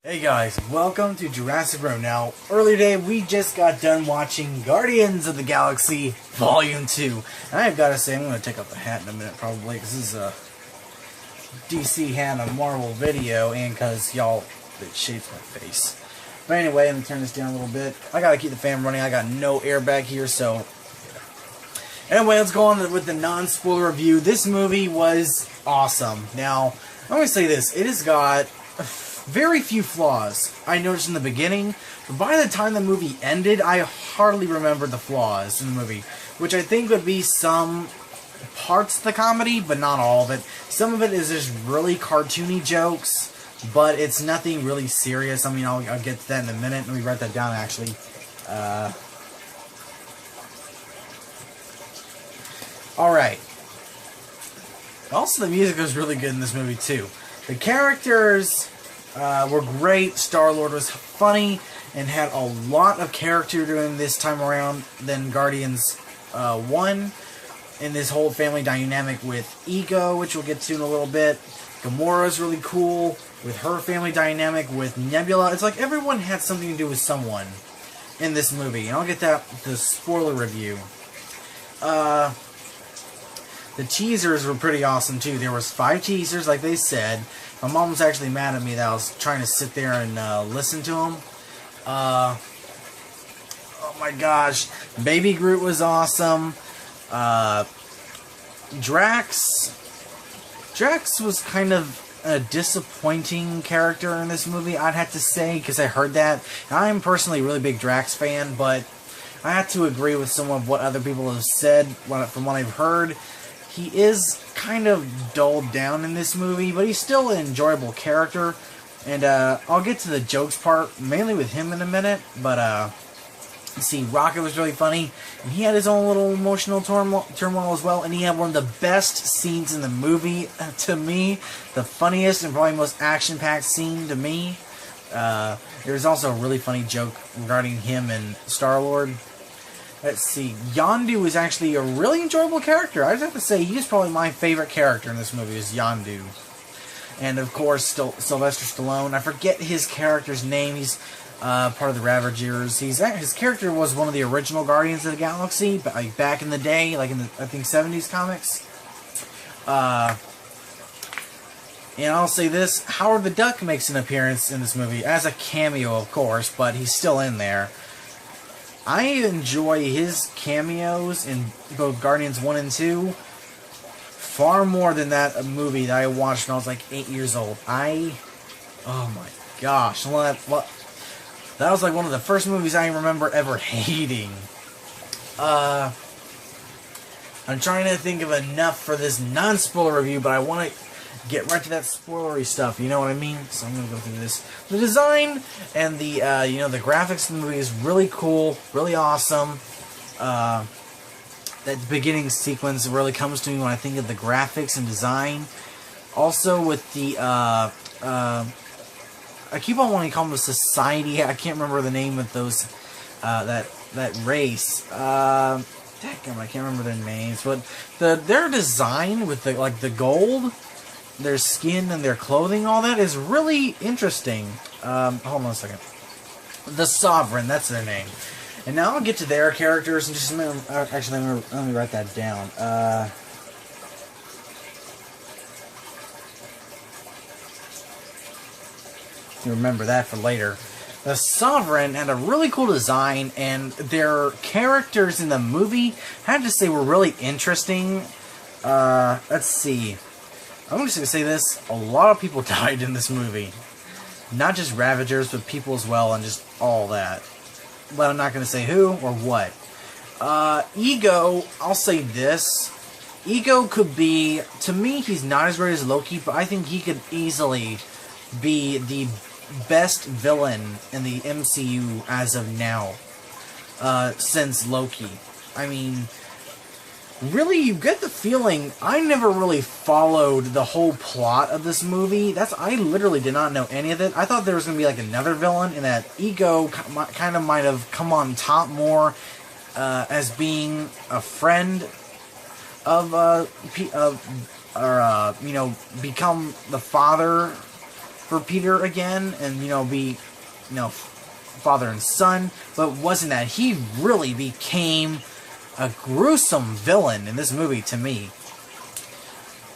Hey guys, welcome to Jurassic World. Now, earlier today we just got done watching Guardians of the Galaxy Volume 2. And I've got to say, I'm going to take off the hat in a minute probably, because this is a DC hat, a Marvel video, and because y'all, it shades my face. But anyway, let me turn this down a little bit. I got to keep the fan running. I got no air back here, so... Anyway, let's go on with the non-spoiler review. This movie was awesome. Now, I'm going to say this. It has got very few flaws. I noticed in the beginning, but by the time the movie ended, I hardly remembered the flaws in the movie, which I think would be some parts of the comedy, but not all of it. Some of it is just really cartoony jokes, but it's nothing really serious. I mean, I'll get to that in a minute. Let me write that down, actually. Alright. Also, the music was really good in this movie, too. The characters were great. Star-Lord was funny and had a lot of character doing this time around than Guardians 1. And this whole family dynamic with Ego, which we'll get to in a little bit. Gamora's really cool with her family dynamic with Nebula. It's like everyone had something to do with someone in this movie. And I'll get that the spoiler review. The teasers were pretty awesome too. There was 5 teasers, like they said. My mom was actually mad at me that I was trying to sit there and listen to them. Oh my gosh, Baby Groot was awesome. Drax was kind of a disappointing character in this movie, I'd have to say, because I heard that. I'm personally a really big Drax fan, but I have to agree with some of what other people have said from what I've heard. He is kind of dulled down in this movie, but he's still an enjoyable character. And I'll get to the jokes part, mainly with him in a minute. But, let's see, Rocket was really funny. And he had his own little emotional turmoil as well. And he had one of the best scenes in the movie, to me. The funniest and probably most action-packed scene to me. There's also a really funny joke regarding him and Star-Lord. Let's see, Yondu is actually a really enjoyable character. I just have to say, he's probably my favorite character in this movie, is Yondu. And of course, Sylvester Stallone. I forget his character's name. He's part of the Ravagers. His character was one of the original Guardians of the Galaxy, like back in the day, like in the, I think, 70s comics. And I'll say this, Howard the Duck makes an appearance in this movie, as a cameo, of course, but he's still in there. I enjoy his cameos in both Guardians 1 and 2 far more than that movie that I watched when I was like 8 years old. Oh my gosh. That was like one of the first movies I remember ever hating. I'm trying to think of enough for this non-spoiler review, but I want to get right to that spoilery stuff, you know what I mean? So I'm going to go through this. The design and the, the graphics of the movie is really cool, really awesome. That beginning sequence really comes to me when I think of the graphics and design. Also with the, I keep on wanting to call them the Society. I can't remember the name of those, that race. Damn, I can't remember their names, but their design with the gold, their skin and their clothing, all that is really interesting. Hold on a second. The Sovereign, that's their name. And now I'll get to their characters and just a minute. Actually, let me write that down. You remember that for later. The Sovereign had a really cool design, and their characters in the movie, I have to say, were really interesting. Let's see. I'm just going to say this, a lot of people died in this movie. Not just Ravagers, but people as well, and just all that. But I'm not going to say who or what. Ego, I'll say this. Ego could be, to me, he's not as great as Loki, but I think he could easily be the best villain in the MCU as of now. Since Loki. I mean... Really, you get the feeling, I never really followed the whole plot of this movie. I literally did not know any of it. I thought there was going to be like another villain, and that Ego kind of might have come on top more as being a friend of you know, become the father for Peter again, and, you know, be, you know, father and son. But wasn't that he really became a gruesome villain in this movie to me.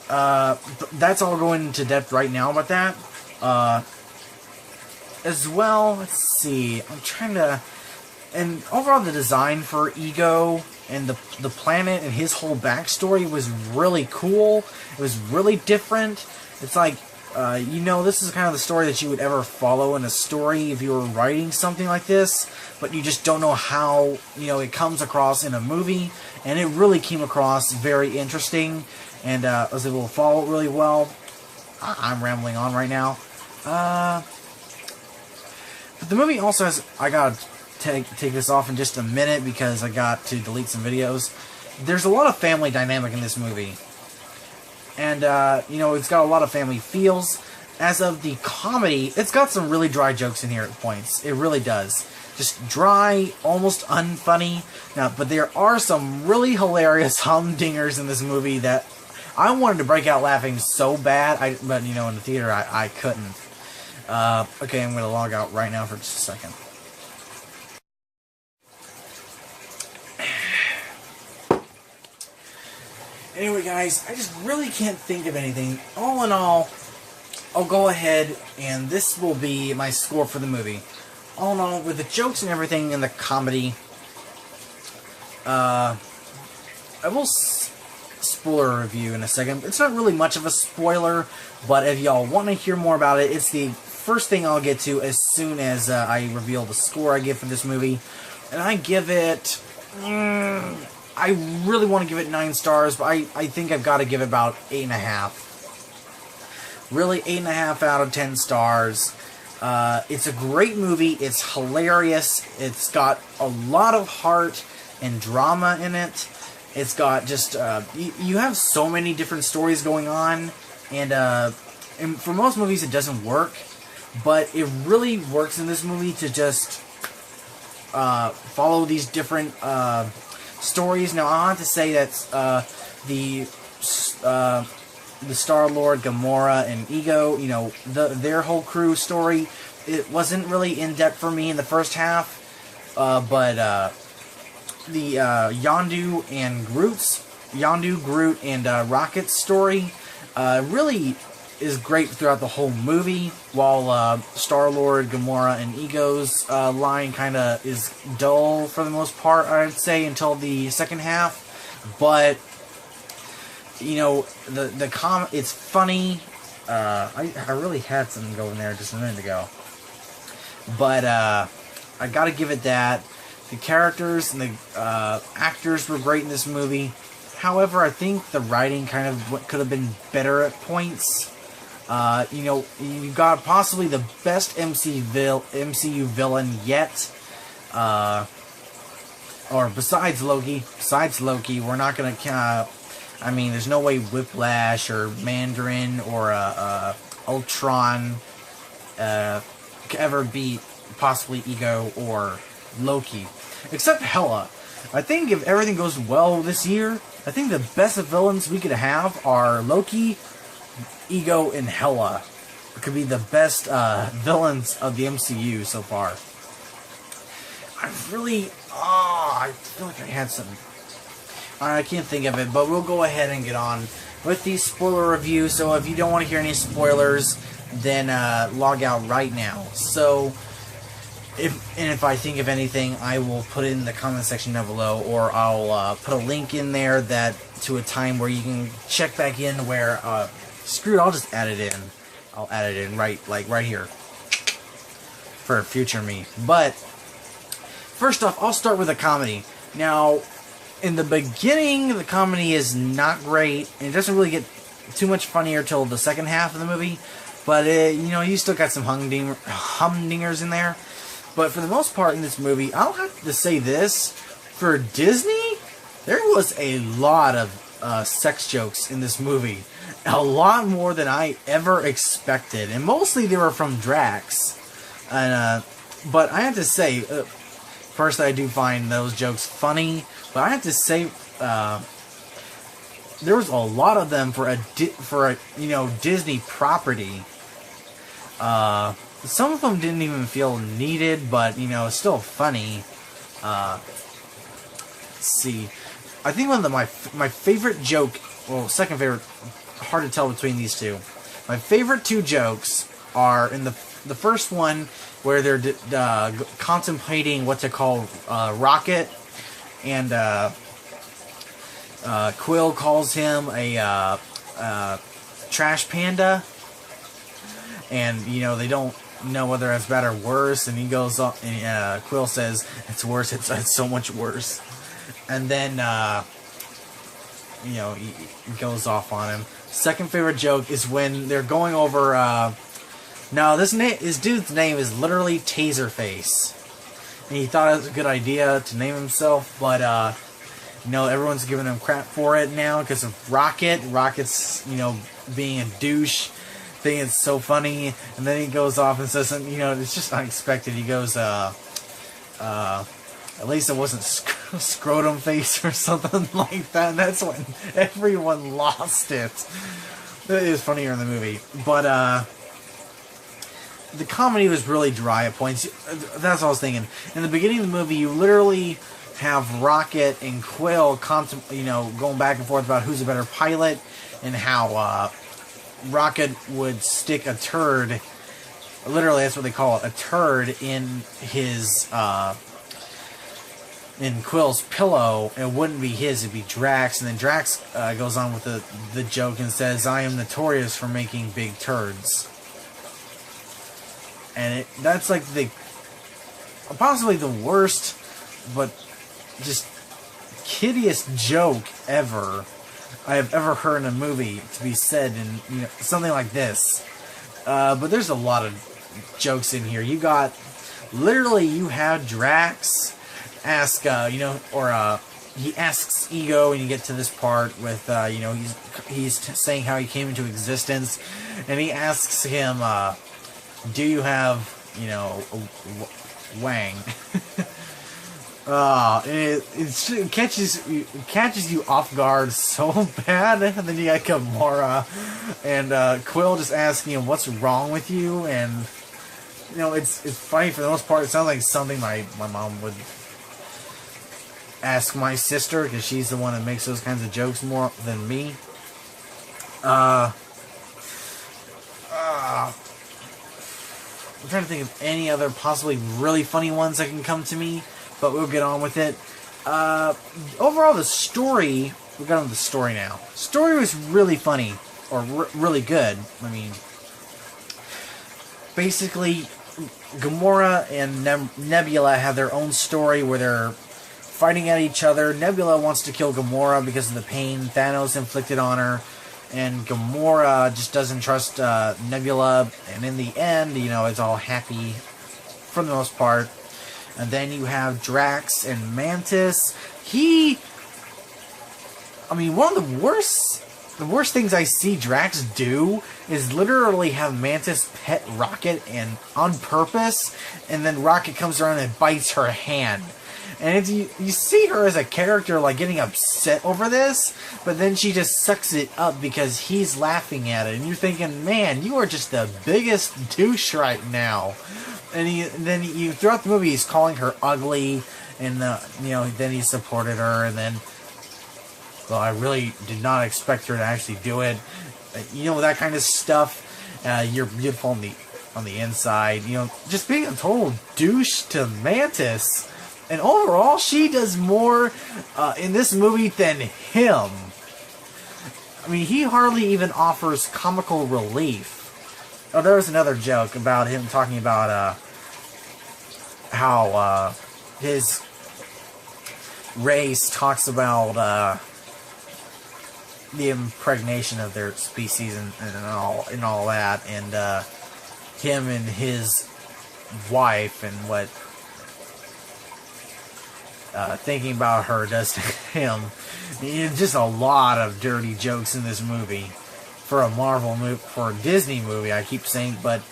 That's all going into depth right now about that. As well, let's see, I'm trying to... And overall, the design for Ego and the planet and his whole backstory was really cool. It was really different. It's like, you know, this is kind of the story that you would ever follow in a story if you were writing something like this, but you just don't know how, you know, it comes across in a movie, and it really came across very interesting, and I was able to follow it really well. I'm rambling on right now. But the movie also has... I gotta take this off in just a minute because I got to delete some videos. There's a lot of family dynamic in this movie. And, you know, it's got a lot of family feels. As of the comedy, it's got some really dry jokes in here at points. It really does. Just dry, almost unfunny. Now, but there are some really hilarious humdingers in this movie that I wanted to break out laughing so bad, but, you know, in the theater, I couldn't. Okay, I'm going to log out right now for just a second. Anyway, guys, I just really can't think of anything. All in all, I'll go ahead, and this will be my score for the movie. All in all, with the jokes and everything and the comedy, I will spoiler review in a second. It's not really much of a spoiler, but if y'all want to hear more about it, it's the first thing I'll get to as soon as I reveal the score I give for this movie. And I give it... I really want to give it 9 stars, but I think I've got to give it about 8.5. Really, 8.5 out of 10 stars. It's a great movie. It's hilarious. It's got a lot of heart and drama in it. It's got just... you have so many different stories going on, and for most movies it doesn't work, but it really works in this movie to just follow these different... stories. Now, I have to say that the Star-Lord, Gamora, and Ego, you know, their whole crew story, it wasn't really in-depth for me in the first half, but the Yondu, Groot, and Rocket's story really is great throughout the whole movie, while Star-Lord, Gamora, and Ego's line kind of is dull for the most part, I'd say, until the second half. But, you know, it's funny. I really had something going there just a minute ago. But I gotta give it that. The characters and the actors were great in this movie. However, I think the writing kind of could have been better at points. You know, you got possibly the best MCU villain yet, or besides Loki. We're not gonna I mean, there's no way Whiplash or Mandarin or Ultron could ever beat possibly Ego or Loki, except Hela. I think if everything goes well this year, I think the best of villains we could have are Loki, Ego, and Hela. Could be the best villains of the MCU so far. I feel like I had some... I can't think of it, but we'll go ahead and get on with the spoiler review. So if you don't want to hear any spoilers, then log out right now. So, if I think of anything, I will put it in the comment section down below, or I'll put a link in there to a time where you can check back in where... screw it, I'll just add it in. I'll add it in right here. For future me. But, first off, I'll start with a comedy. Now, in the beginning, the comedy is not great, and it doesn't really get too much funnier till the second half of the movie. But, you know, you still got some humdingers in there. But for the most part in this movie, I'll have to say this. For Disney, there was a lot of sex jokes in this movie. A lot more than I ever expected, and mostly they were from Drax. And but I have to say, first I do find those jokes funny, but I have to say, there was a lot of them for a Disney property. Some of them didn't even feel needed, but still funny. Let's see. I think one of my favorite joke, well, second favorite, hard to tell between these two. My favorite two jokes are in the first one where they're contemplating what to call Rocket, and Quill calls him a trash panda, and they don't know whether that's bad or worse, and he goes up, and Quill says it's worse. It's so much worse, and then he goes off on him. Second favorite joke is when they're going over. Now this dude's name is literally Taserface, and he thought it was a good idea to name himself, but everyone's giving him crap for it now because of Rocket. Rocket's being a douche. Think it's so funny, and then he goes off and says something, it's just unexpected. He goes, at least it wasn't scrotum face or something like that, and that's when everyone lost it. It is funnier in the movie, but the comedy was really dry at points. That's what I was thinking. In the beginning of the movie, you literally have Rocket and Quill going back and forth about who's a better pilot, and how Rocket would stick a turd, literally that's what they call it, a turd in his in Quill's pillow. It wouldn't be his, it'd be Drax, and then Drax goes on with the joke and says, "I am notorious for making big turds." And that's like possibly the worst, but just kiddiest joke ever I have ever heard in a movie to be said in something like this. But there's a lot of jokes in here. You have Drax ask, he asks Ego, and you get to this part with, he's saying how he came into existence, and he asks him, do you have, Wang? It catches you off guard so bad, and then you got Gamora and Quill just asking him, "What's wrong with you?" And it's funny for the most part. It sounds like something my mom would ask my sister, because she's the one that makes those kinds of jokes more than me. I'm trying to think of any other possibly really funny ones that can come to me, but we'll get on with it. Overall, the story, we'll get on to the story now. Story was really funny, or really good. I mean, basically, Gamora and Nebula have their own story where they're fighting at each other. Nebula wants to kill Gamora because of the pain Thanos inflicted on her, and Gamora just doesn't trust Nebula, and in the end, it's all happy for the most part. And then you have Drax and Mantis. One of the worst things I see Drax do is literally have Mantis pet Rocket and on purpose, and then Rocket comes around and bites her hand. And you see her as a character getting upset over this, but then she just sucks it up because he's laughing at it, and you're thinking, man, you are just the biggest douche right now. And then throughout the movie, he's calling her ugly, and then he supported her, and then, well, I really did not expect her to actually do it. That kind of stuff. You're beautiful on the inside. Just being a total douche to Mantis. And overall, she does more in this movie than him. He hardly even offers comical relief. Oh, there was another joke about him talking about how his race talks about the impregnation of their species and all that, and him and his wife and what thinking about her does to him. Just a lot of dirty jokes in this movie. For a Marvel movie, for a Disney movie, I keep saying, but,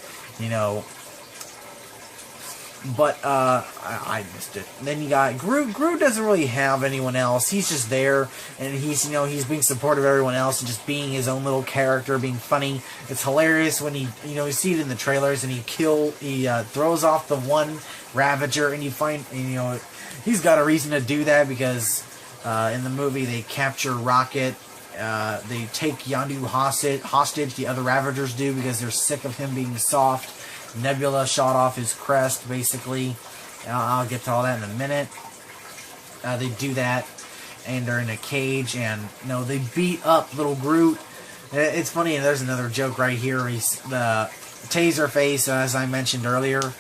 But I missed it. And then you got Groot. Groot doesn't really have anyone else. He's just there, and he's he's being supportive of everyone else and just being his own little character, being funny. It's hilarious when he you see it in the trailers, and he throws off the one Ravager, and you find he's got a reason to do that because in the movie they capture Rocket. They take Yondu hostage. The other Ravagers do because they're sick of him being soft. Nebula shot off his crest, basically. I'll get to all that in a minute. They do that, and they're in a cage, and they beat up little Groot. It's funny, and there's another joke right here. He's the Taserface, as I mentioned earlier,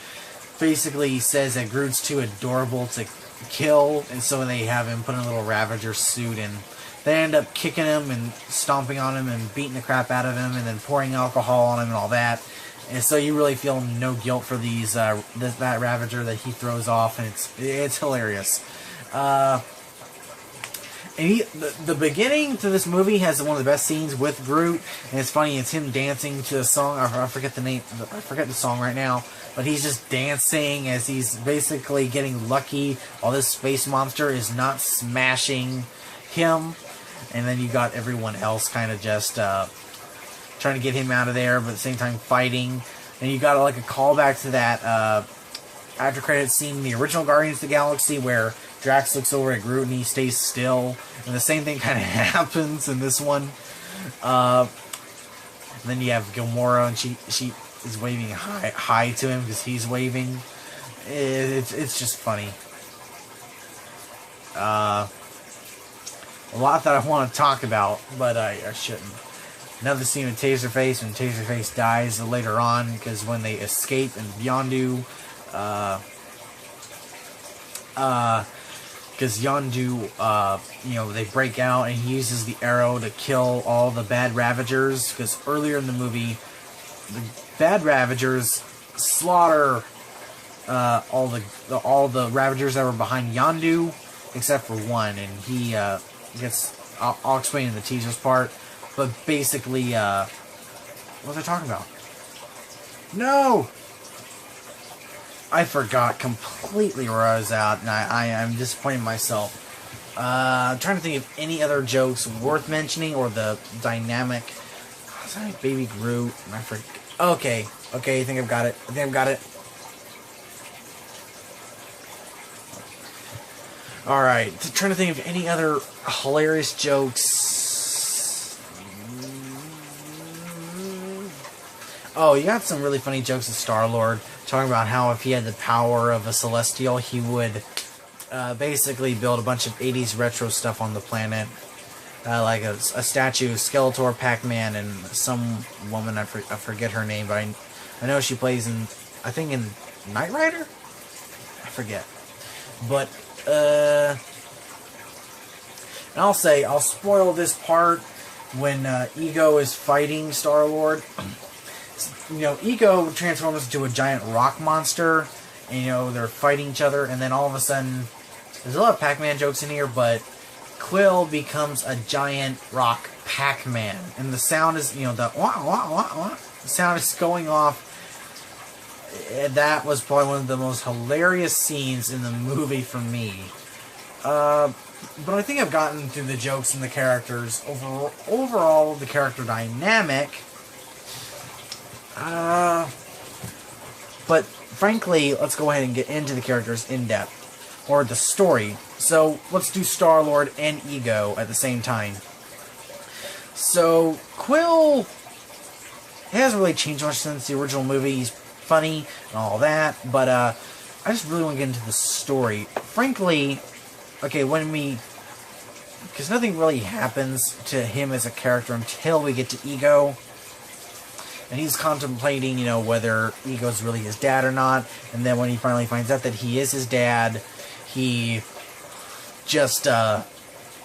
basically says that Groot's too adorable to kill, and so they have him put in a little Ravager suit, and they end up kicking him and stomping on him and beating the crap out of him, and then pouring alcohol on him and all that. And so you really feel no guilt for that Ravager that he throws off, and it's hilarious. And the beginning to this movie has one of the best scenes with Groot, and it's funny. It's him dancing to a song. I forget the name. I forget the song right now, but he's just dancing as he's basically getting lucky while this space monster is not smashing him. And then you got everyone else kind of just trying to get him out of there, but at the same time fighting. And you got like a callback to that after credits scene in the original Guardians of the Galaxy where Drax looks over at Groot and he stays still. And the same thing kind of happens in this one. And then you have Gamora, and she is waving hi to him because he's waving. It's just funny. A lot that I want to talk about, but I shouldn't. Another scene with Taserface, when Taserface dies later on, because when they escape in Yondu, because Yondu, they break out, and he uses the arrow to kill all the bad Ravagers, because earlier in the movie, the bad Ravagers slaughter all the Ravagers that were behind Yondu, except for one, and he gets... I'll explain in the teasers part. But basically, what was I talking about? No! I forgot completely where I was at, and I'm disappointed in myself. I'm trying to think of any other jokes worth mentioning, or the dynamic. Was that Baby Groot? I forget. Okay, I think I've got it. Alright, trying to think of any other hilarious jokes. Oh, you got some really funny jokes of Star-Lord, talking about how if he had the power of a Celestial, he would basically build a bunch of 80s retro stuff on the planet. Like a statue of Skeletor, Pac-Man, and some woman, I forget her name, but I know she plays in Knight Rider? I forget. But, and I'll spoil this part when Ego is fighting Star-Lord. Ego transforms into a giant rock monster, and, they're fighting each other, and then all of a sudden, there's a lot of Pac-Man jokes in here, but Quill becomes a giant rock Pac-Man, and the sound is, the wah, wah, wah, wah, the sound is going off. That was probably one of the most hilarious scenes in the movie for me. But I think I've gotten through the jokes and the characters. Overall, the character dynamic... but frankly, let's go ahead and get into the characters in depth, or the story. So let's do Star-Lord and Ego at the same time. So Quill hasn't really changed much since the original movie. He's funny and all that, but I just really want to get into the story. Frankly, because nothing really happens to him as a character until we get to Ego. And he's contemplating, whether Ego's really his dad or not. And then when he finally finds out that he is his dad, he just,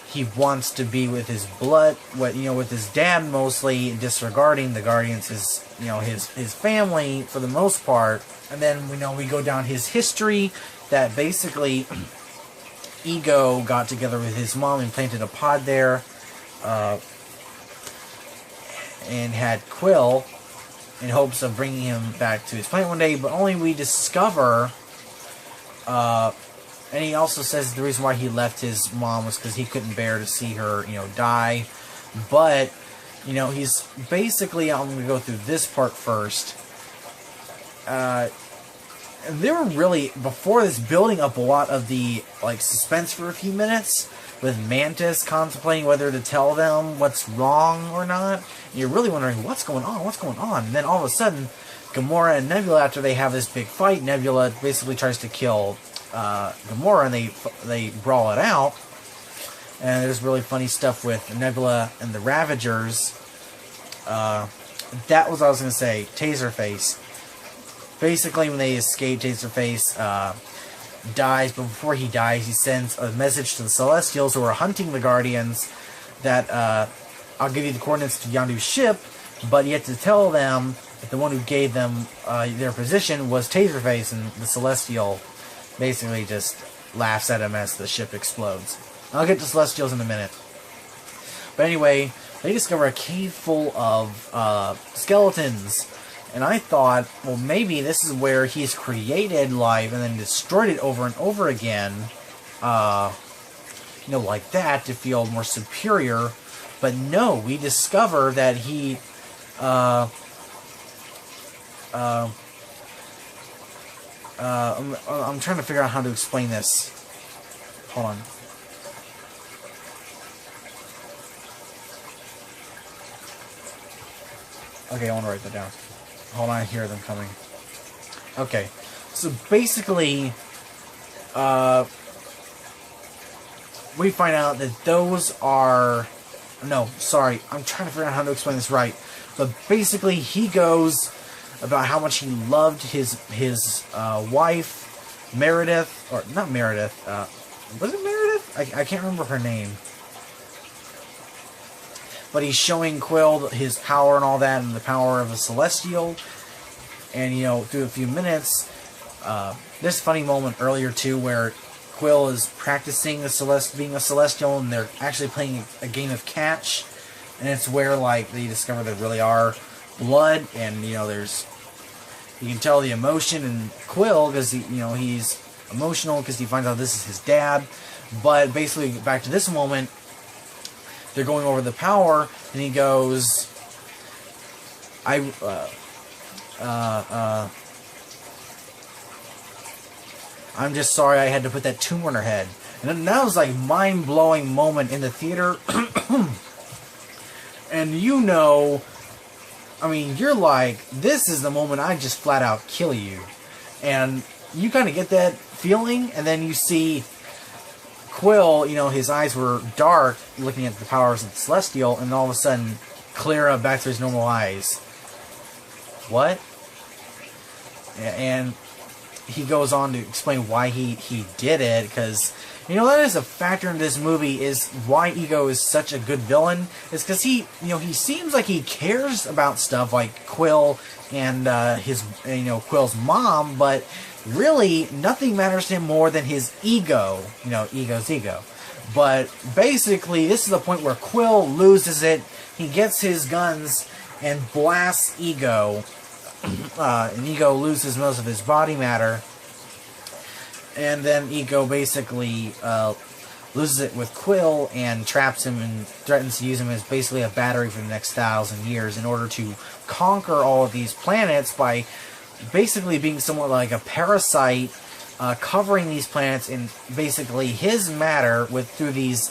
he wants to be with his blood, with his dad mostly, disregarding the Guardians, his family for the most part. And then, we go down his history, that basically Ego got together with his mom and planted a pod there, and had Quill, in hopes of bringing him back to his planet one day, but only we discover And he also says the reason why he left his mom was because he couldn't bear to see her, die. But, he's basically, I'm going to go through this part first. They were really, before this, building up a lot of the, suspense for a few minutes, with Mantis contemplating whether to tell them what's wrong or not. And you're really wondering, what's going on? And then all of a sudden, Gamora and Nebula, after they have this big fight, Nebula basically tries to kill Gamora, and they brawl it out. And there's really funny stuff with Nebula and the Ravagers. That was what I was going to say. Taserface. Basically, when they escape, Taserface dies, but before he dies, he sends a message to the Celestials who are hunting the Guardians that I'll give you the coordinates to Yondu's ship, but you have to tell them that the one who gave them their position was Taserface, and the Celestial basically just laughs at him as the ship explodes. I'll get to Celestials in a minute. But anyway, they discover a cave full of skeletons. And I thought, well, maybe this is where he's created life and then destroyed it over and over again. Like that, to feel more superior. But no, we discover that he... I'm trying to figure out how to explain this. Hold on. Okay, I want to write that down. Hold on, I hear them coming. Okay, so basically, we find out that those are... No, sorry, I'm trying to figure out how to explain this right. But basically, he goes about how much he loved his wife, Meredith, or not Meredith, was it Meredith? I can't remember her name. But he's showing Quill his power and all that, and the power of a Celestial. And, through a few minutes, there's a funny moment earlier, too, where Quill is practicing being a Celestial, and they're actually playing a game of catch. And it's where, they discover there really are blood, and, there's... You can tell the emotion in Quill, because, he's emotional, because he finds out this is his dad. But basically, back to this moment... They're going over the power, and he goes, I'm just sorry I had to put that tumor in her head. And then that was mind-blowing moment in the theater. And I mean, you're like, this is the moment I just flat out kill you. And you kind of get that feeling, and then you see Quill, his eyes were dark, looking at the powers of the Celestial, and all of a sudden, clear up back to his normal eyes. What? And he goes on to explain why he did it, because, that is a factor in this movie, is why Ego is such a good villain, is because he seems like he cares about stuff like Quill and Quill's mom, but really, nothing matters to him more than his ego. Ego's ego. But basically, this is the point where Quill loses it. He gets his guns and blasts Ego. And Ego loses most of his body matter. And then Ego basically loses it with Quill and traps him and threatens to use him as basically a battery for the next 1,000 years in order to conquer all of these planets by basically being somewhat like a parasite, covering these planets in basically his matter through these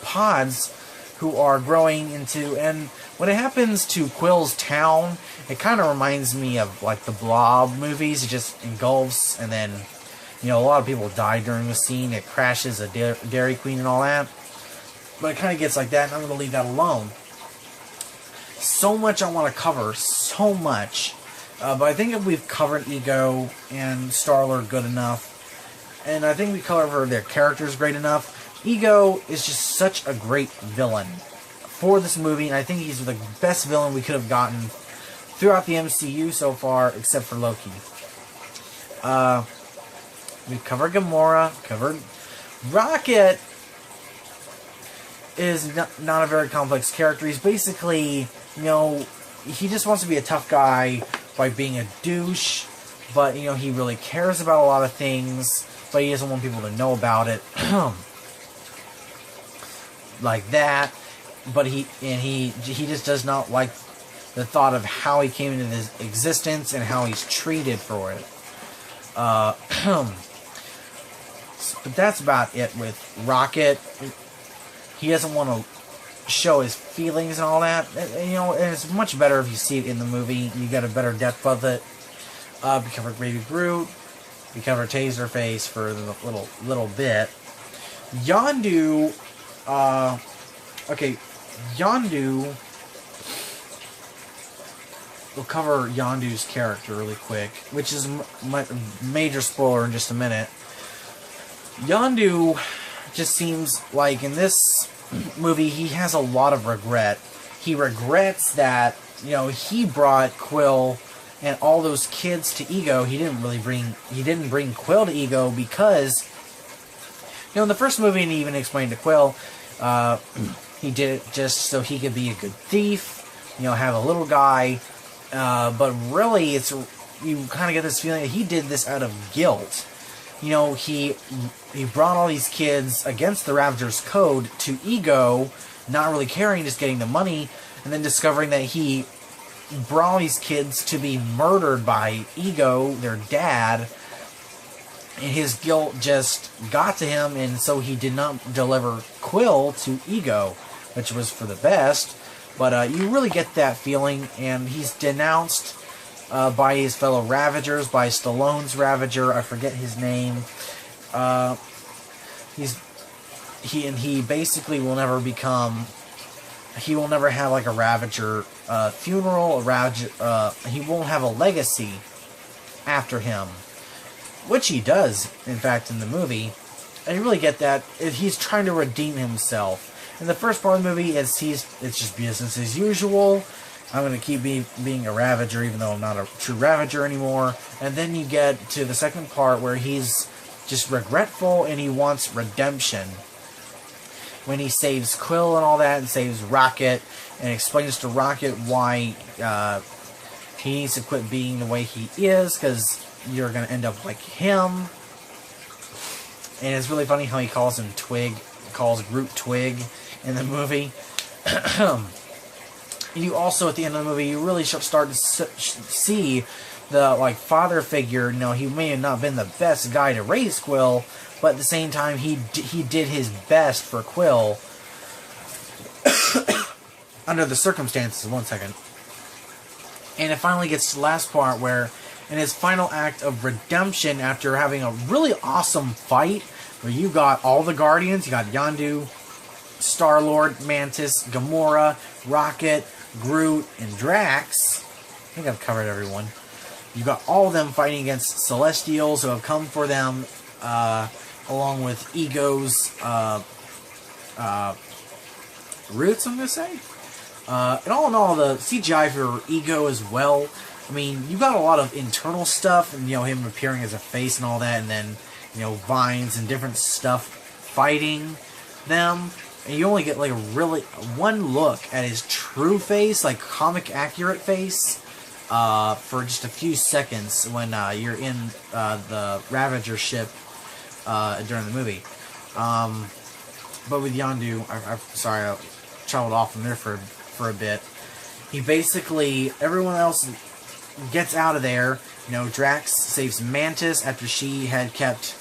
pods who are growing into... And when it happens to Quill's town, it kind of reminds me of the Blob movies. It just engulfs, and then a lot of people die during the scene. It crashes a Dairy Queen and all that. But it kind of gets like that, and I'm going to leave that alone. So much I want to cover, so much. But I think if we've covered Ego and Star-Lord good enough, and I think we covered their characters great enough, Ego is just such a great villain for this movie, and I think he's the best villain we could have gotten throughout the MCU so far, except for Loki. We covered Gamora, covered Rocket. Is not a very complex character. He's basically, he just wants to be a tough guy by being a douche, but he really cares about a lot of things, but he doesn't want people to know about it, like that. But he just does not like the thought of how he came into his existence and how he's treated for it. But that's about it with Rocket. He doesn't want to show his feelings and all that. And it's much better if you see it in the movie. You get a better depth of it. We covered Baby Groot. We covered Taserface for the little bit. Yondu. Okay, Yondu. We'll cover Yondu's character really quick, which is a major spoiler in just a minute. Yondu just seems like in this movie he has a lot of regret. He regrets that he brought Quill and all those kids to Ego. He didn't bring Quill to Ego because in the first movie, and he even explained to Quill, he did it just so he could be a good thief. Have a little guy. But really, you kind of get this feeling that he did this out of guilt. He brought all these kids against the Ravagers' code to Ego, not really caring, just getting the money, and then discovering that he brought all these kids to be murdered by Ego, their dad, and his guilt just got to him, and so he did not deliver Quill to Ego, which was for the best. But you really get that feeling, and he's denounced by his fellow Ravagers, by Stallone's Ravager. I forget his name. He basically will never become. He will never have like a Ravager funeral. He won't have a legacy after him, which he does, in fact, in the movie. And you really get that he's trying to redeem himself. In the first part of the movie, it's just business as usual. I'm going to keep being a Ravager, even though I'm not a true Ravager anymore. And then you get to the second part where he's just regretful and he wants redemption. When he saves Quill and all that, and saves Rocket, and explains to Rocket why he needs to quit being the way he is, because you're going to end up like him. And it's really funny how he calls him calls Groot Twig in the movie. You also, at the end of the movie, you really start to see the father figure. He may have not been the best guy to raise Quill, but at the same time, he did his best for Quill under the circumstances. 1 second. And it finally gets to the last part where, in his final act of redemption, after having a really awesome fight, where you got all the Guardians, you got Yondu, Star-Lord, Mantis, Gamora, Rocket, Groot, and Drax. I think I've covered everyone. You got all of them fighting against Celestials who have come for them, along with Ego's roots, I'm going to say. And all in all, the CGI for Ego as well. I mean, you got a lot of internal stuff, and him appearing as a face and all that, and then vines and different stuff fighting them. And you only get one look at his true face, like comic accurate face, for just a few seconds when you're in the Ravager ship during the movie. But with Yondu, sorry, I traveled off from there for a bit. He basically, everyone else gets out of there. Drax saves Mantis after she had kept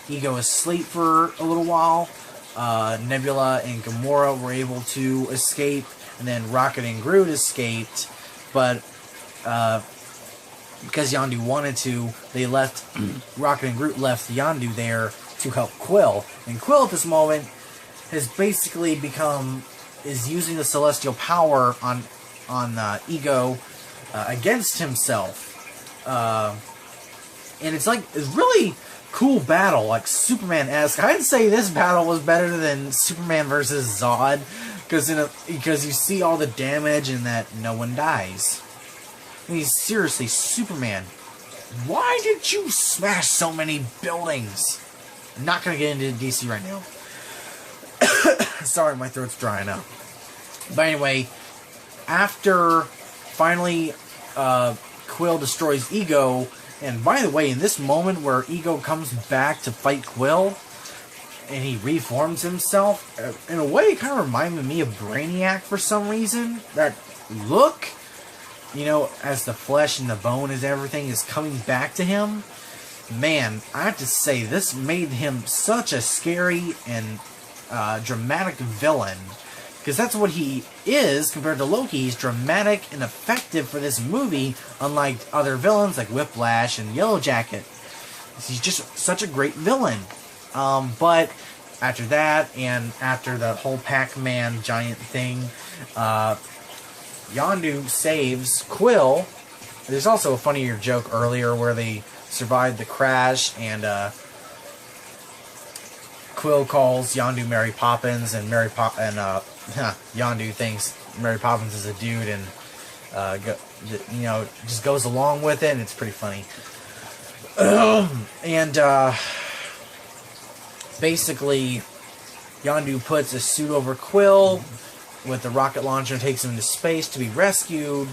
Ego asleep for a little while. Nebula and Gamora were able to escape, and then Rocket and Groot escaped, but because Yondu wanted to, they left. Rocket and Groot left Yondu there to help Quill, and Quill at this moment has basically is using the celestial power on Ego against himself, and it's really cool battle, like Superman-esque. I'd say this battle was better than Superman versus Zod, because you see all the damage and that no one dies. I mean, seriously, Superman, why did you smash so many buildings? I'm not gonna get into DC right now. Sorry, my throat's drying up. But anyway, after finally Quill destroys Ego, And by the way, in this moment where Ego comes back to fight Quill, and he reforms himself, in a way, it kind of reminded me of Brainiac for some reason. That look, you know, as the flesh and the bone and everything is coming back to him. Man, I have to say, this made him such a scary and dramatic villain. Because that's what he is compared to Loki. He's dramatic and effective for this movie, unlike other villains like Whiplash and Yellow Jacket. He's just such a great villain. But after that, and after the whole Pac-Man giant thing, Yondu saves Quill. There's also a funnier joke earlier where they survived the crash, and Quill calls Yondu Mary Poppins, and Yondu thinks Mary Poppins is a dude, and just goes along with it, and it's pretty funny. And basically, Yondu puts a suit over Quill with the rocket launcher and takes him into space to be rescued.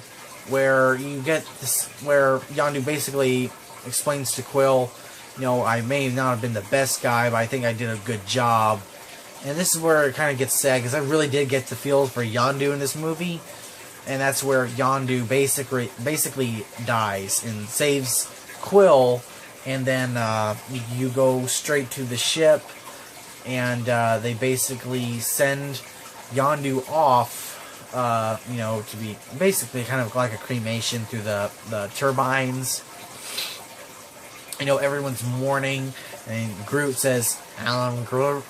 Where you get this, where Yondu basically explains to Quill, you know, I may not have been the best guy, but I think I did a good job. And this is where it kind of gets sad, because I really did get the feel for Yondu in this movie. And that's where Yondu basically dies and saves Quill. And then you go straight to the ship, and they basically send Yondu off, to be basically kind of like a cremation through the turbines. You know, everyone's mourning, and Groot says, Alan Groot.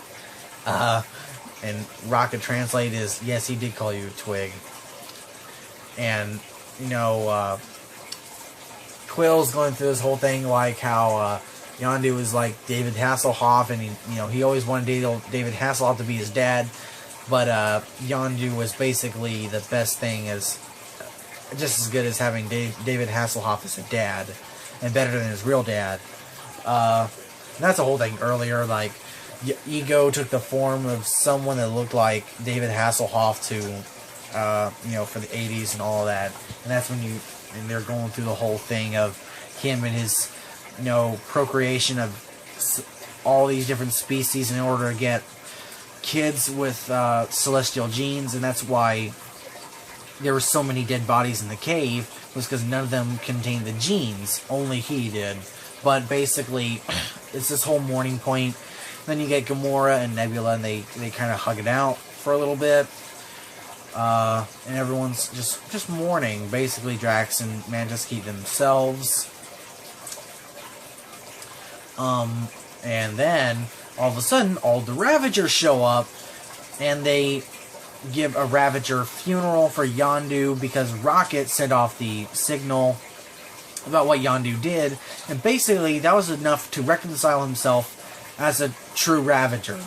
And Rocket Translate is, yes, he did call you a twig. And, you know, Quill's going through this whole thing like how Yondu was like David Hasselhoff, and he always wanted David Hasselhoff to be his dad, but Yondu was basically the best thing, as just as good as having David Hasselhoff as a dad, and better than his real dad. And that's a whole thing earlier, like Ego took the form of someone that looked like David Hasselhoff to, for the 80s and all that, and that's when and they're going through the whole thing of him and his, procreation of all these different species in order to get kids with celestial genes, and that's why there were so many dead bodies in the cave, was because none of them contained the genes, only he did. But basically, it's this whole mourning point. Then you get Gamora and Nebula, and they kind of hug it out for a little bit. And everyone's just mourning. Basically, Drax and Mantis keep themselves. And then, all of a sudden, all the Ravagers show up, and they give a Ravager funeral for Yondu because Rocket sent off the signal about what Yondu did, and basically that was enough to reconcile himself as a true Ravager.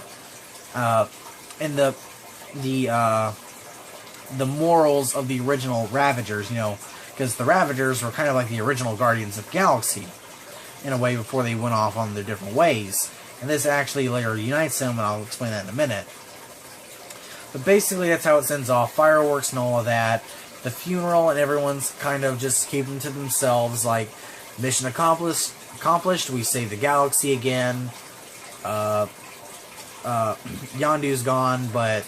And the morals of the original Ravagers, because the Ravagers were kind of like the original Guardians of the Galaxy, in a way, before they went off on their different ways. And this actually later unites them, and I'll explain that in a minute. But basically, that's how it sends off. Fireworks and all of that. The funeral, and everyone's kind of just keeping to themselves, like, mission accomplished, we save the galaxy again. Yondu's gone, but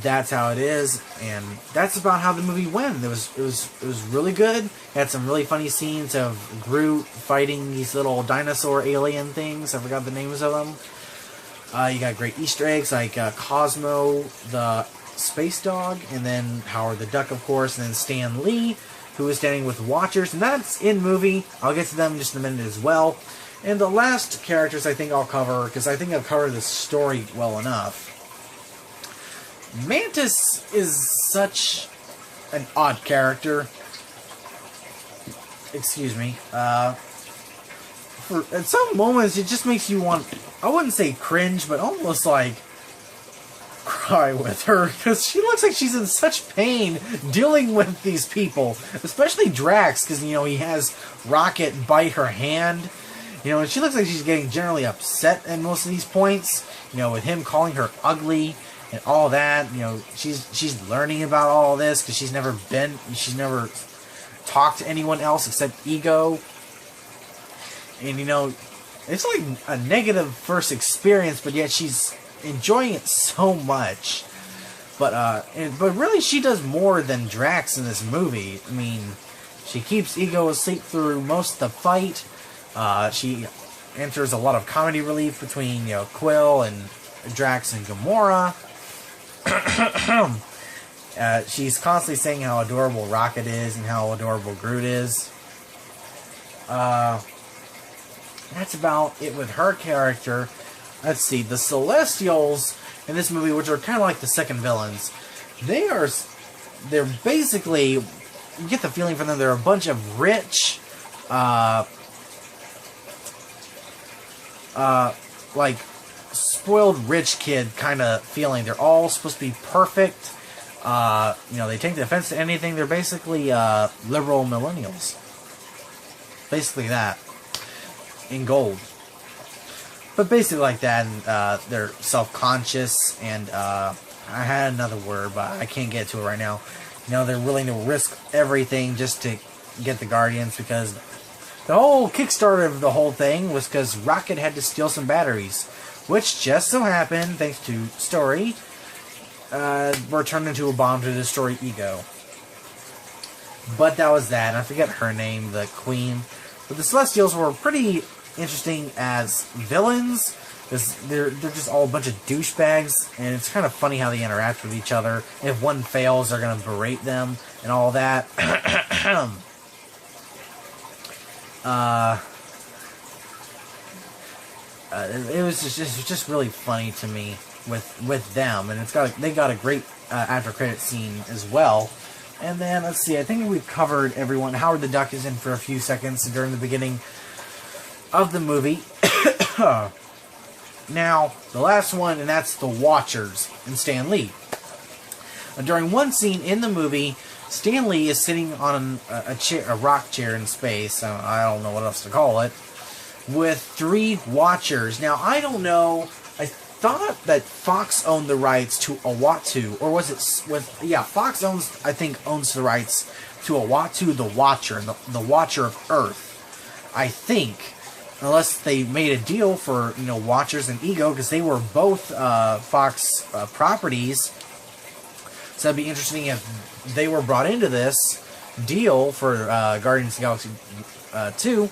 that's how it is, and that's about how the movie went. It was really good. It had some really funny scenes of Groot fighting these little dinosaur alien things. I forgot the names of them. You got great Easter eggs like Cosmo the space dog, and then Howard the Duck, of course, and then Stan Lee, who is standing with Watchers, and that's in movie. I'll get to them in just a minute as well. And the last characters I think I'll cover, because I think I've covered the story well enough. Mantis is such an odd character. Excuse me. At some moments, it just makes you want, I wouldn't say cringe, but almost like cry with her, because she looks like she's in such pain dealing with these people, especially Drax, because he has Rocket bite her hand, and she looks like she's getting generally upset at most of these points, with him calling her ugly and all that. She's learning about all this because she's never talked to anyone else except Ego, And, you know, it's like a negative first experience, but yet she's enjoying it so much. But really, she does more than Drax in this movie. I mean, she keeps Ego asleep through most of the fight. She enters a lot of comedy relief between, you know, Quill and Drax and Gamora. She's constantly saying how adorable Rocket is and how adorable Groot is. That's about it with her character. Let's see, the Celestials in this movie, which are kind of like the second villains, they're basically, you get the feeling from them, they're a bunch of rich, like, spoiled rich kid kind of feeling. They're all supposed to be perfect. You know, they take the offense to anything. They're basically liberal millennials. Basically that. In gold. But basically like that, and they're self-conscious, and I had another word, but I can't get to it right now. You know, they're willing to risk everything just to get the Guardians, because the whole kickstarter of the whole thing was because Rocket had to steal some batteries, which just so happened, thanks to story, were turned into a bomb to destroy Ego. But that was that, and I forget her name, the Queen. But the Celestials were pretty interesting as villains, because they're just all a bunch of douchebags, and it's kind of funny how they interact with each other. If one fails, they're going to berate them and all that. It was just really funny to me with them, and they got a great after credit scene as well. And then let's see, I think we've covered everyone. Howard the Duck is in for a few seconds during the beginning of the movie. Now, the last one, and that's the Watchers and Stan Lee. During one scene in the movie, Stan Lee is sitting on a rock chair in space. I don't know what else to call it, with 3 Watchers. Now, I don't know. I thought that Fox owned the rights to Uatu, or was it Fox owns the rights to Uatu the Watcher, the Watcher of Earth. I think, unless they made a deal for, you know, Watchers and Ego, because they were both Fox properties. So it'd be interesting if they were brought into this deal for Guardians of the Galaxy 2.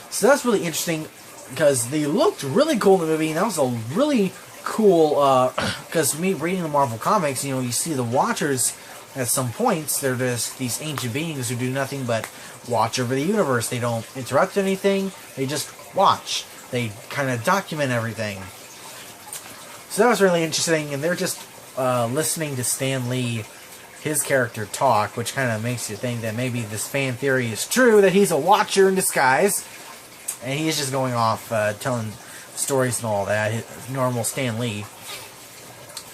So that's really interesting, because they looked really cool in the movie, and that was a really cool, because me reading the Marvel Comics, you know, you see the Watchers at some points, they're just these ancient beings who do nothing but watch over the universe. They don't interrupt anything, they just watch. They kind of document everything. So that was really interesting, and they're just listening to Stan Lee, his character, talk, which kind of makes you think that maybe this fan theory is true, that he's a Watcher in disguise, and he's just going off telling stories and all that, his normal Stan Lee.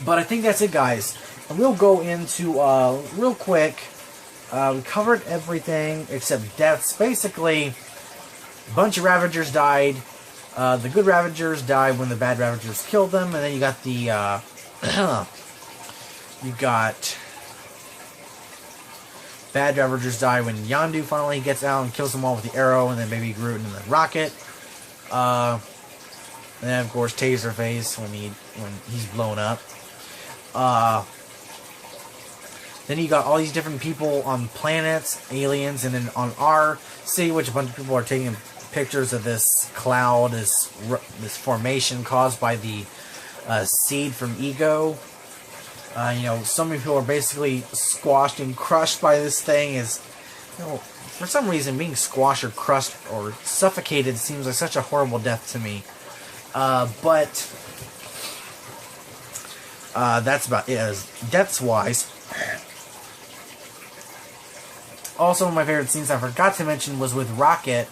But I think that's it, guys. And we'll go into, real quick, we covered everything except deaths. Basically, a bunch of Ravagers died. The good Ravagers died when the bad Ravagers killed them, and then you got the, you got bad Ravagers die when Yondu finally gets out and kills them all with the arrow, and then Baby Groot and then Rocket. And then, of course, Taserface when he's blown up. Then you got all these different people on planets, aliens, and then on our city, which a bunch of people are taking pictures of this cloud, this formation caused by the seed from Ego. You know, so many people are basically squashed and crushed by this thing. You know, for some reason, being squashed or crushed or suffocated seems like such a horrible death to me. But that's about it as deaths-wise. Also, one of my favorite scenes I forgot to mention was with Rocket,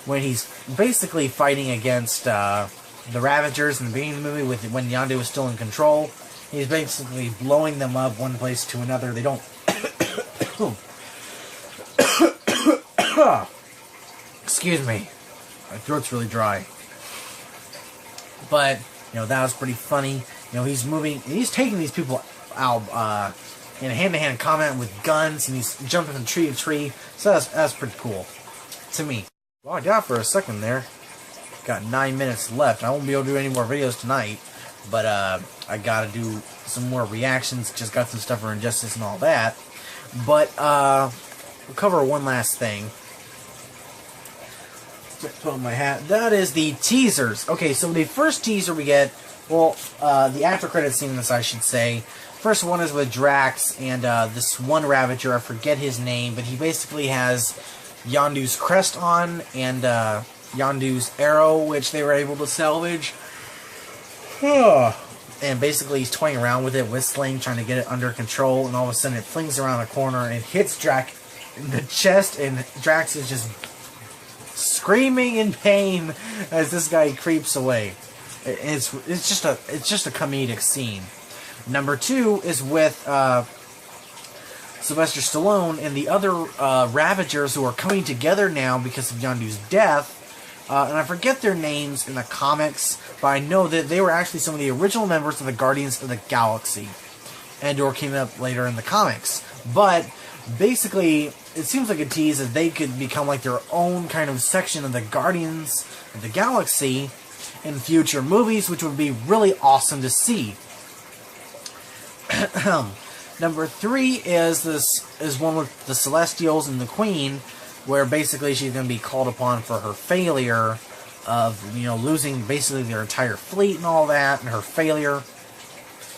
when he's basically fighting against the Ravagers in the beginning of the movie, when Yondu was still in control. He's basically blowing them up one place to another. They don't... Excuse me. My throat's really dry. But, you know, that was pretty funny. You know, he's taking these people out in a hand-to-hand combat with guns, and he's jumping from tree to tree. So that's pretty cool to me. Logged out for a second there. Got 9 minutes left. I won't be able to do any more videos tonight, but I gotta do some more reactions. Just got some stuff for Injustice and all that. But we'll cover one last thing. Put on my hat. That is the teasers. Okay, so the first teaser we get, well, the after credit scene in this, I should say. First one is with Drax and this one Ravager. I forget his name, but he basically has Yondu's crest on and Yondu's arrow, which they were able to salvage. And basically he's toying around with it, whistling, trying to get it under control, and all of a sudden it flings around a corner and hits Drax in the chest, and Drax is just screaming in pain as this guy creeps away. It's just a comedic scene. Number 2 is with Sylvester Stallone and the other Ravagers who are coming together now because of Yondu's death. And I forget their names in the comics, but I know that they were actually some of the original members of the Guardians of the Galaxy. And/or came up later in the comics. But basically, it seems like a tease that they could become like their own kind of section of the Guardians of the Galaxy in future movies, which would be really awesome to see. Number 3 is one with the Celestials and the Queen, where basically she's going to be called upon for her failure of, losing basically their entire fleet and all that, and her failure,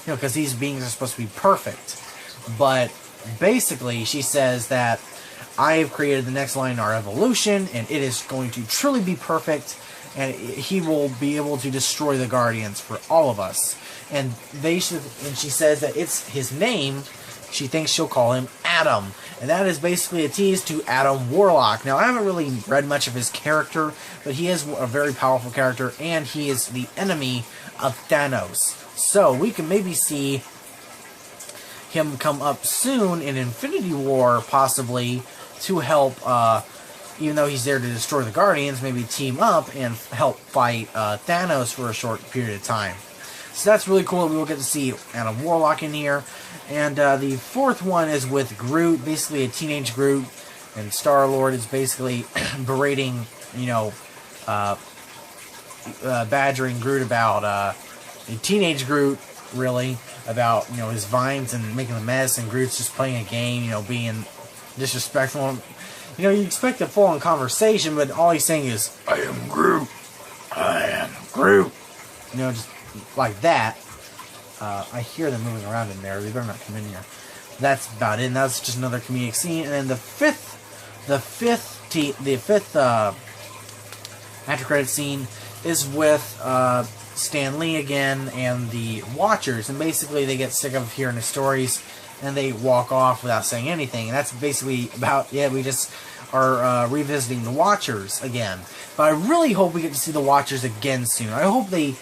because these beings are supposed to be perfect. But basically, she says that I have created the next line in our evolution, and it is going to truly be perfect, and he will be able to destroy the Guardians for all of us. And she says that it's his name. She thinks she'll call him Adam, and that is basically a tease to Adam Warlock. Now, I haven't really read much of his character, but he is a very powerful character, and he is the enemy of Thanos. So we can maybe see him come up soon in Infinity War, possibly, to help, even though he's there to destroy the Guardians, maybe team up and help fight Thanos for a short period of time. So that's really cool. We will get to see Adam Warlock in here. And the 4th one is with Groot, basically a teenage Groot. And Star-Lord is basically berating, badgering Groot about, a teenage Groot, really, about, his vines and making a mess. And Groot's just playing a game, being disrespectful. You expect a full-on conversation, but all he's saying is, I am Groot. I am Groot. Just like that. I hear them moving around in there. They better not come in here. That's about it. And that's just another comedic scene. And then the fifth after credit scene is with Stan Lee again and the Watchers. And basically they get sick of hearing the stories and they walk off without saying anything. And that's basically about, we just are revisiting the Watchers again. But I really hope we get to see the Watchers again soon. I hope they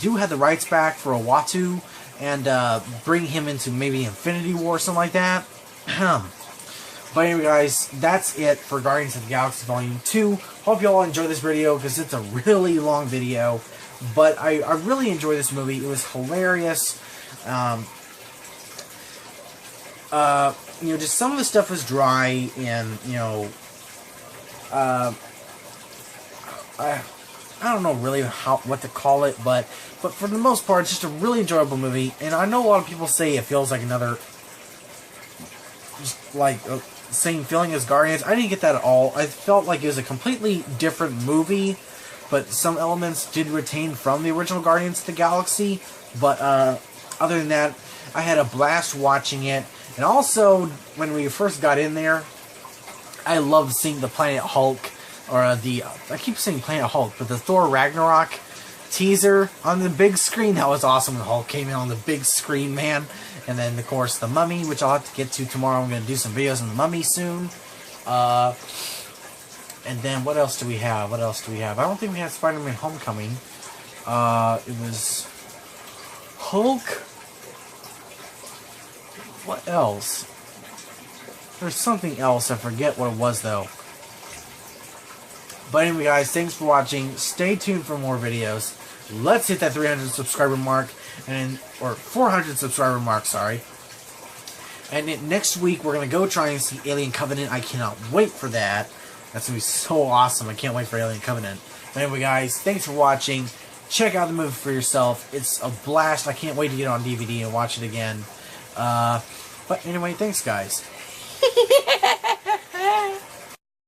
do have the rights back for Vol.2 and bring him into maybe Infinity War or something like that. But anyway, guys, that's it for Guardians of the Galaxy Volume 2. Hope you all enjoy this video because it's a really long video. But I really enjoyed this movie. It was hilarious. Just some of the stuff was dry and, I don't know really what to call it, but for the most part, it's just a really enjoyable movie. And I know a lot of people say it feels like another, just like same feeling as Guardians. I didn't get that at all. I felt like it was a completely different movie, but some elements did retain from the original Guardians of the Galaxy. But other than that, I had a blast watching it. And also, when we first got in there, I loved seeing the Planet Hulk. Or I keep saying Planet Hulk, but the Thor Ragnarok teaser on the big screen, that was awesome when Hulk came in on the big screen, man. And then, of course, The Mummy, which I'll have to get to tomorrow. I'm going to do some videos on The Mummy soon. And then, what else do we have? I don't think we had Spider-Man Homecoming. It was Hulk. What else? There's something else. I forget what it was, though. But anyway, guys, thanks for watching. Stay tuned for more videos. Let's hit that 300 subscriber mark, or 400 subscriber mark, sorry. And next week, we're going to go try and see Alien Covenant. I cannot wait for that. That's going to be so awesome. I can't wait for Alien Covenant. But anyway, guys, thanks for watching. Check out the movie for yourself. It's a blast. I can't wait to get it on DVD and watch it again. But anyway, thanks, guys.